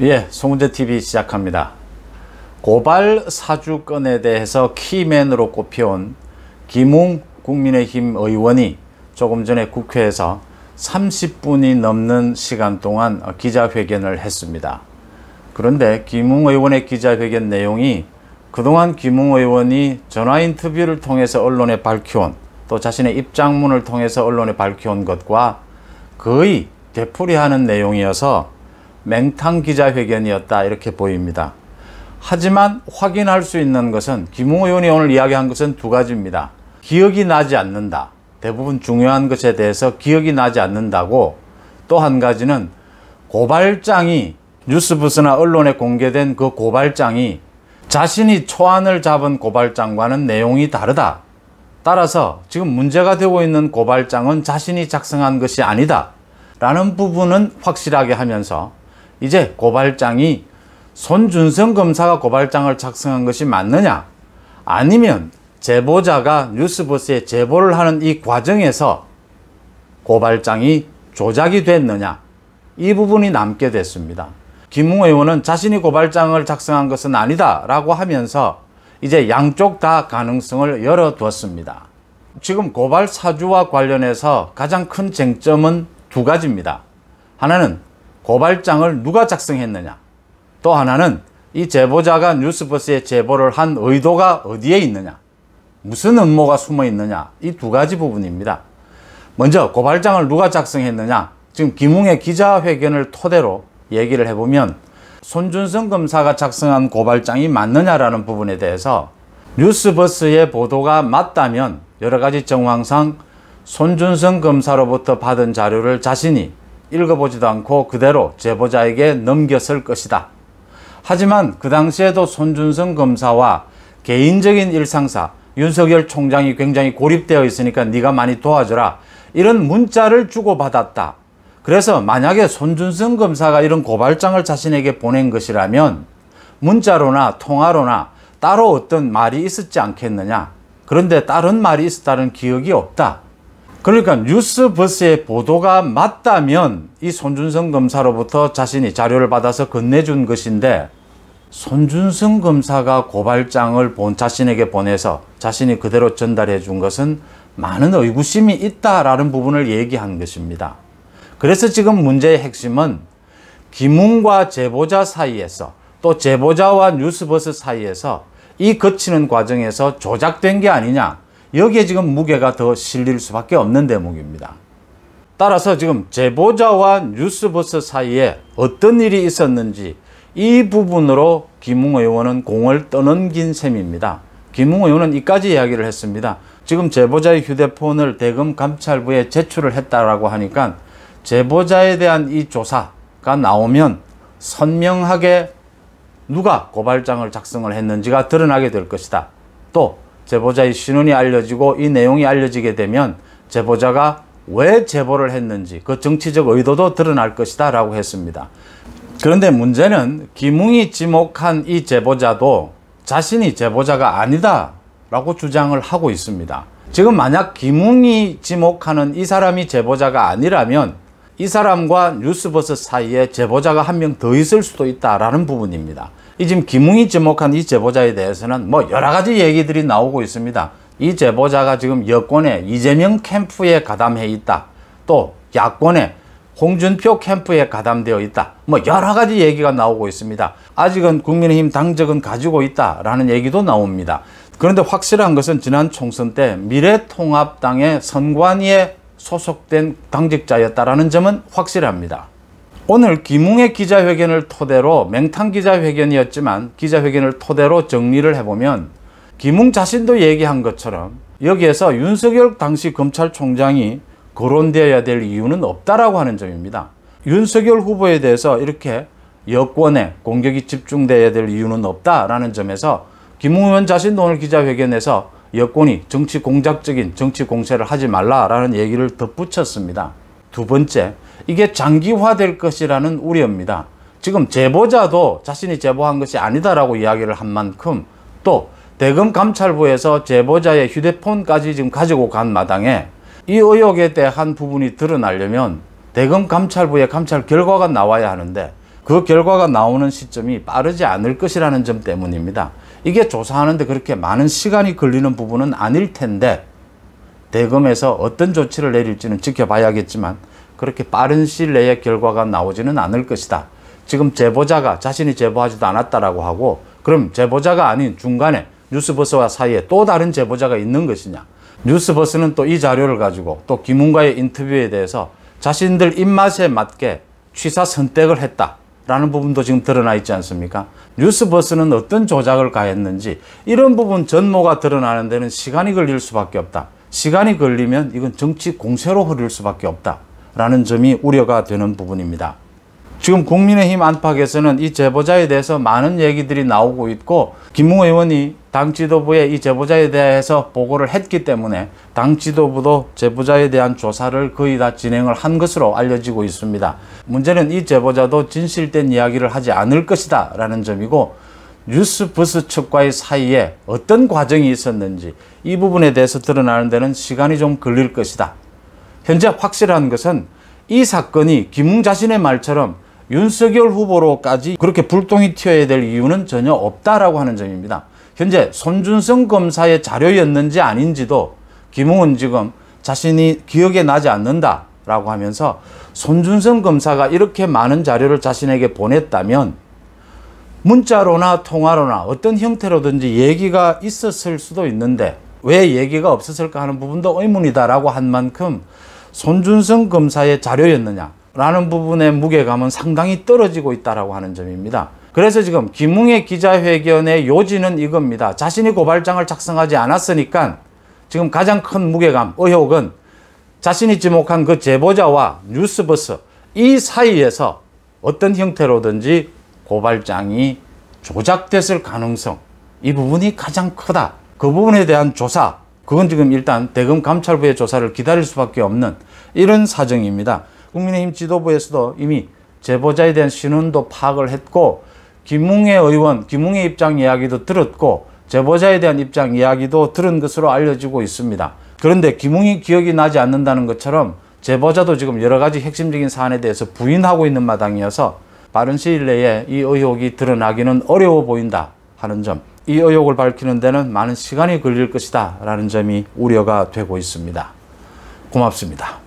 예, 송은재TV 시작합니다. 고발 사주건에 대해서 키맨으로 꼽혀온 김웅 국민의힘 의원이 조금 전에 국회에서 30분이 넘는 시간 동안 기자회견을 했습니다. 그런데 김웅 의원의 기자회견 내용이 그동안 김웅 의원이 전화 인터뷰를 통해서 언론에 밝혀온, 또 자신의 입장문을 통해서 언론에 밝혀온 것과 거의 되풀이하는 내용이어서 맹탕 기자회견이었다, 이렇게 보입니다. 하지만 확인할 수 있는 것은 김웅 의원이 오늘 이야기한 것은 두 가지입니다. 기억이 나지 않는다. 대부분 중요한 것에 대해서 기억이 나지 않는다고, 또 한 가지는 고발장이 뉴스부스나 언론에 공개된 그 고발장이 자신이 초안을 잡은 고발장과는 내용이 다르다. 따라서 지금 문제가 되고 있는 고발장은 자신이 작성한 것이 아니다 라는 부분은 확실하게 하면서, 이제 고발장이 손준성 검사가 고발장을 작성한 것이 맞느냐, 아니면 제보자가 뉴스버스에 제보를 하는 이 과정에서 고발장이 조작이 됐느냐, 이 부분이 남게 됐습니다. 김웅 의원은 자신이 고발장을 작성한 것은 아니다 라고 하면서 이제 양쪽 다 가능성을 열어두었습니다. 지금 고발 사주와 관련해서 가장 큰 쟁점은 두 가지입니다. 하나는 고발장을 누가 작성했느냐, 또 하나는 이 제보자가 뉴스버스에 제보를 한 의도가 어디에 있느냐, 무슨 음모가 숨어 있느냐, 이 두 가지 부분입니다. 먼저 고발장을 누가 작성했느냐, 지금 김웅의 기자회견을 토대로 얘기를 해보면 손준성 검사가 작성한 고발장이 맞느냐라는 부분에 대해서 뉴스버스의 보도가 맞다면 여러 가지 정황상 손준성 검사로부터 받은 자료를 자신이 읽어보지도 않고 그대로 제보자에게 넘겼을 것이다. 하지만 그 당시에도 손준성 검사와 개인적인 일상사, 윤석열 총장이 굉장히 고립되어 있으니까 네가 많이 도와줘라, 이런 문자를 주고받았다. 그래서 만약에 손준성 검사가 이런 고발장을 자신에게 보낸 것이라면 문자로나 통화로나 따로 어떤 말이 있었지 않겠느냐. 그런데 다른 말이 있었다는 기억이 없다. 그러니까 뉴스버스의 보도가 맞다면 이 손준성 검사로부터 자신이 자료를 받아서 건네준 것인데, 손준성 검사가 고발장을 자신에게 보내서 자신이 그대로 전달해 준 것은 많은 의구심이 있다라는 부분을 얘기한 것입니다. 그래서 지금 문제의 핵심은 김웅과 제보자 사이에서, 또 제보자와 뉴스버스 사이에서 이 거치는 과정에서 조작된 게 아니냐, 여기에 지금 무게가 더 실릴 수밖에 없는 대목입니다. 따라서 지금 제보자와 뉴스버스 사이에 어떤 일이 있었는지 이 부분으로 김웅 의원은 공을 떠넘긴 셈입니다. 김웅 의원은 이까지 이야기를 했습니다. 지금 제보자의 휴대폰을 대검 감찰부에 제출을 했다라고 하니까 제보자에 대한 이 조사가 나오면 선명하게 누가 고발장을 작성을 했는지가 드러나게 될 것이다. 또 제보자의 신원이 알려지고 이 내용이 알려지게 되면 제보자가 왜 제보를 했는지 그 정치적 의도도 드러날 것이다 라고 했습니다. 그런데 문제는 김웅이 지목한 이 제보자도 자신이 제보자가 아니다 라고 주장을 하고 있습니다. 지금 만약 김웅이 지목하는 이 사람이 제보자가 아니라면 이 사람과 뉴스버스 사이에 제보자가 한 명 더 있을 수도 있다라는 부분입니다. 이 지금 김웅이 지목한 이 제보자에 대해서는 뭐 여러 가지 얘기들이 나오고 있습니다. 이 제보자가 지금 여권의 이재명 캠프에 가담해 있다. 또 야권의 홍준표 캠프에 가담되어 있다. 뭐 여러 가지 얘기가 나오고 있습니다. 아직은 국민의힘 당적은 가지고 있다라는 얘기도 나옵니다. 그런데 확실한 것은 지난 총선 때 미래통합당의 선관위에 소속된 당직자였다라는 점은 확실합니다. 오늘 김웅의 기자회견을 토대로, 맹탕 기자회견이었지만 기자회견을 토대로 정리를 해보면 김웅 자신도 얘기한 것처럼 여기에서 윤석열 당시 검찰총장이 거론되어야 될 이유는 없다라고 하는 점입니다. 윤석열 후보에 대해서 이렇게 여권에 공격이 집중되어야 될 이유는 없다라는 점에서 김웅 의원 자신도 오늘 기자회견에서 여권이 정치 공작적인 정치 공세를 하지 말라라는 얘기를 덧붙였습니다. 두 번째, 이게 장기화될 것이라는 우려입니다. 지금 제보자도 자신이 제보한 것이 아니다라고 이야기를 한 만큼 또 대검 감찰부에서 제보자의 휴대폰까지 지금 가지고 간 마당에 이 의혹에 대한 부분이 드러나려면 대검 감찰부의 감찰 결과가 나와야 하는데 그 결과가 나오는 시점이 빠르지 않을 것이라는 점 때문입니다. 이게 조사하는데 그렇게 많은 시간이 걸리는 부분은 아닐 텐데 대검에서 어떤 조치를 내릴지는 지켜봐야겠지만 그렇게 빠른 시일 내에 결과가 나오지는 않을 것이다. 지금 제보자가 자신이 제보하지도 않았다라고 하고 그럼 제보자가 아닌 중간에 뉴스버스와 사이에 또 다른 제보자가 있는 것이냐. 뉴스버스는 또 이 자료를 가지고 또 김웅과의 인터뷰에 대해서 자신들 입맛에 맞게 취사 선택을 했다라는 부분도 지금 드러나 있지 않습니까? 뉴스버스는 어떤 조작을 가했는지 이런 부분 전모가 드러나는 데는 시간이 걸릴 수밖에 없다. 시간이 걸리면 이건 정치 공세로 흐를 수밖에 없다라는 점이 우려가 되는 부분입니다. 지금 국민의힘 안팎에서는 이 제보자에 대해서 많은 얘기들이 나오고 있고 김웅 의원이 당 지도부에 이 제보자에 대해서 보고를 했기 때문에 당 지도부도 제보자에 대한 조사를 거의 다 진행을 한 것으로 알려지고 있습니다. 문제는 이 제보자도 진실된 이야기를 하지 않을 것이다 라는 점이고 뉴스버스 측과의 사이에 어떤 과정이 있었는지 이 부분에 대해서 드러나는 데는 시간이 좀 걸릴 것이다. 현재 확실한 것은 이 사건이 김웅 자신의 말처럼 윤석열 후보로까지 그렇게 불똥이 튀어야 될 이유는 전혀 없다라고 하는 점입니다. 현재 손준성 검사의 자료였는지 아닌지도 김웅은 지금 자신이 기억에 나지 않는다라고 하면서 손준성 검사가 이렇게 많은 자료를 자신에게 보냈다면 문자로나 통화로나 어떤 형태로든지 얘기가 있었을 수도 있는데 왜 얘기가 없었을까 하는 부분도 의문이다라고 한 만큼 손준성 검사의 자료였느냐 라는 부분의 무게감은 상당히 떨어지고 있다라고 하는 점입니다. 그래서 지금 김웅의 기자회견의 요지는 이겁니다. 자신이 고발장을 작성하지 않았으니까 지금 가장 큰 무게감, 의혹은 자신이 지목한 그 제보자와 뉴스버스 이 사이에서 어떤 형태로든지 고발장이 조작됐을 가능성, 이 부분이 가장 크다. 그 부분에 대한 조사, 그건 지금 일단 대검 감찰부의 조사를 기다릴 수밖에 없는 이런 사정입니다. 국민의힘 지도부에서도 이미 제보자에 대한 신원도 파악을 했고 김웅의 의원, 김웅의 입장 이야기도 들었고 제보자에 대한 입장 이야기도 들은 것으로 알려지고 있습니다. 그런데 김웅이 기억이 나지 않는다는 것처럼 제보자도 지금 여러 가지 핵심적인 사안에 대해서 부인하고 있는 마당이어서 빠른 시일 내에 이 의혹이 드러나기는 어려워 보인다 하는 점, 이 의혹을 밝히는 데는 많은 시간이 걸릴 것이다 라는 점이 우려가 되고 있습니다. 고맙습니다.